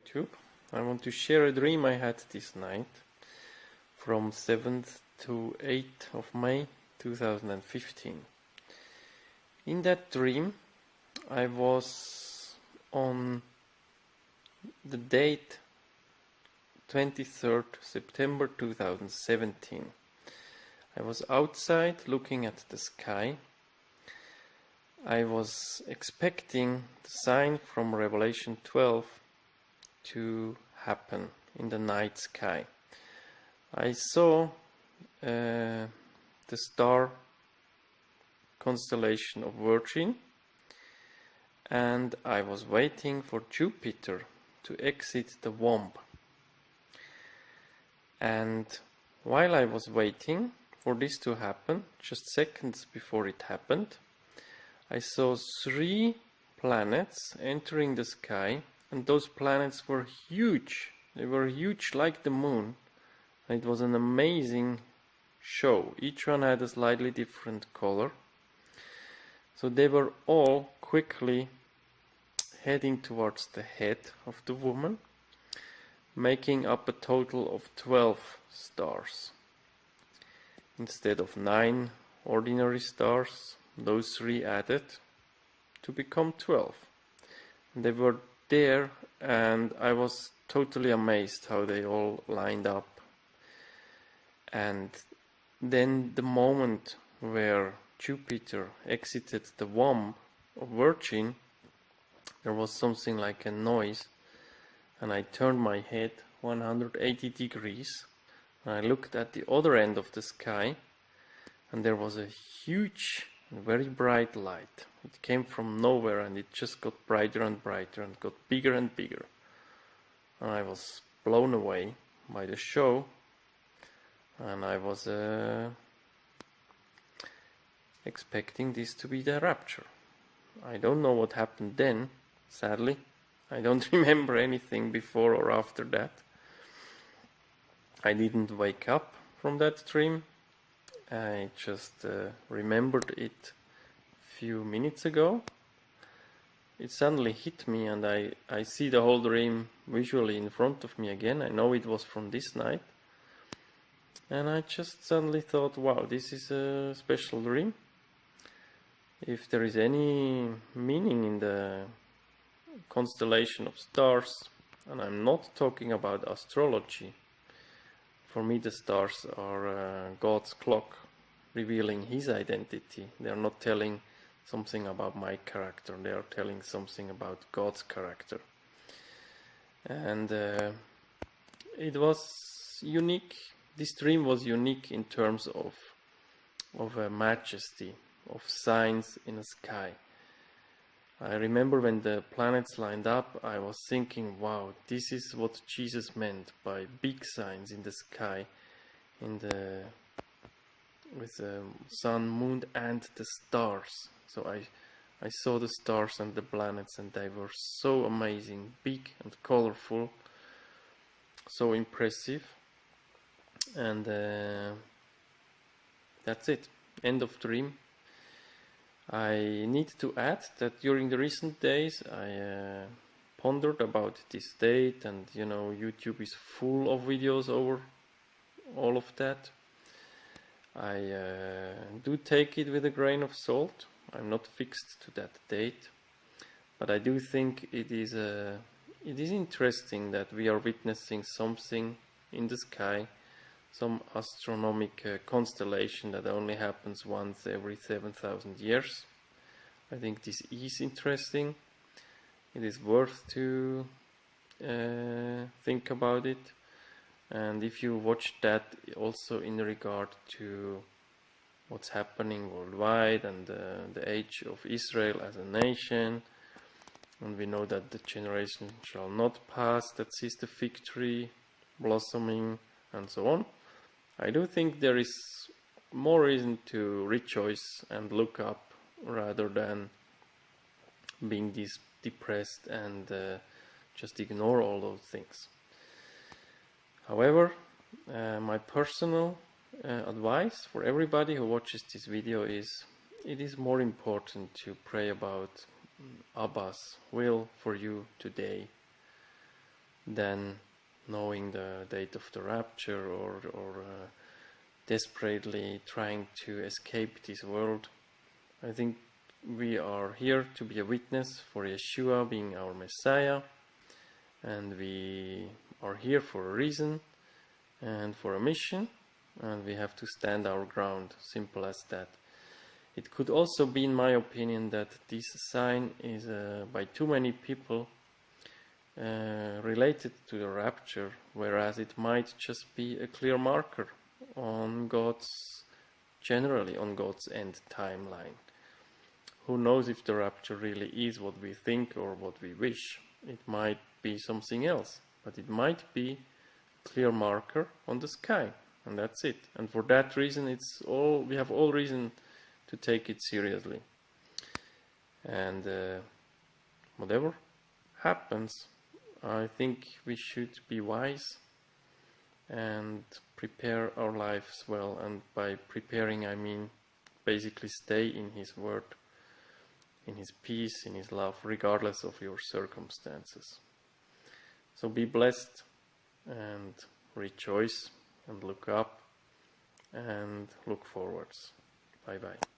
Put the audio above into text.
YouTube. I want to share a dream I had this night from 7th to 8th of May 2015. In that dream I was on the date 23rd September 2017. I was outside looking at the sky. I was expecting the sign from Revelation 12 to happen in the night sky. I saw the star constellation of Virgin, and I was waiting for Jupiter to exit the womb. And while I was waiting for this to happen, just seconds before it happened, I saw 3 planets entering the sky, and those planets were huge. They were huge like the moon. It was an amazing show. Each one had a slightly different color. So they were all quickly heading towards the head of the woman, making up a total of 12 stars. Instead of 9 ordinary stars, those 3 added to become 12. They were there, and I was totally amazed how they all lined up. And then the moment where Jupiter exited the womb of Virgin, there was something like a noise, and I turned my head 180 degrees, and I looked at the other end of the sky, and there was a huge, very bright light. It came from nowhere, and it just got brighter and brighter and got bigger and bigger. And I was blown away by the show, and I was expecting this to be the rapture. I don't know what happened then, sadly. I don't remember anything before or after that. I didn't wake up from that dream. I just remembered it a few minutes ago. It suddenly hit me, and I see the whole dream visually in front of me again. I know it was from this night. And I just suddenly thought, wow, this is a special dream. If there is any meaning in the constellation of stars, and I'm not talking about astrology. For me, the stars are God's clock, revealing His identity. They are not telling something about my character. They are telling something about God's character. And it was unique. This dream was unique in terms of majesty, of signs in the sky. I remember when the planets lined up, I was thinking, wow, this is what Jesus meant by big signs in the sky, with the sun, moon, and the stars. So I saw the stars and the planets, and they were so amazing, big and colorful, so impressive. And that's it. End of dream. I need to add that during the recent days I pondered about this date, and YouTube is full of videos over all of that. I do take it with a grain of salt. I'm not fixed to that date, but I do think it is interesting that we are witnessing something in the sky, some astronomical constellation that only happens once every 7,000 years. I think this is interesting. It is worth to think about it. And if you watch that also in regard to what's happening worldwide and the age of Israel as a nation, and we know that the generation shall not pass that sees the fig tree blossoming and so on, I do think there is more reason to rejoice and look up rather than being depressed and just ignore all those things. However, my personal advice for everybody who watches this video is, it is more important to pray about Abba's will for you today than knowing the date of the rapture or desperately trying to escape this world. I think we are here to be a witness for Yeshua being our Messiah, and we are here for a reason and for a mission, and we have to stand our ground, simple as that. It could also be, in my opinion, that this sign is by too many people related to the rapture, whereas it might just be a clear marker on generally on God's end timeline. Who knows if the rapture really is what we think or what we wish? It might be something else, but it might be a clear marker on the sky, and that's it. And for that reason, we have all reason to take it seriously. And whatever happens, I think we should be wise and prepare our lives well. And by preparing, I mean basically stay in His Word, in His peace, in His love, regardless of your circumstances. So be blessed and rejoice and look up and look forwards. Bye bye.